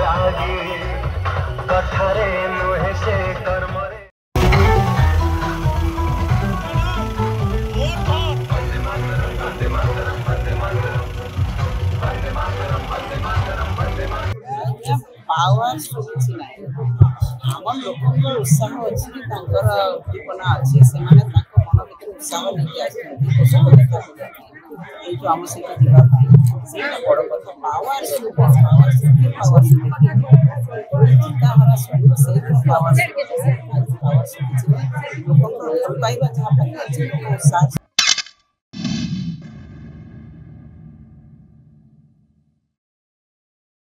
लागी कथारे नुहे से कर्मरे पावर किसी ना आम लोक उत्साह अच्छी उद्दीपना अच्छी से मन भर उत्साह लेके आसो देखा जो आम सहित जीवा बड़ कथा पावर पावर चिंताधारा शुरू से पावर पावर लोक पाइबा जहाँ उत्साह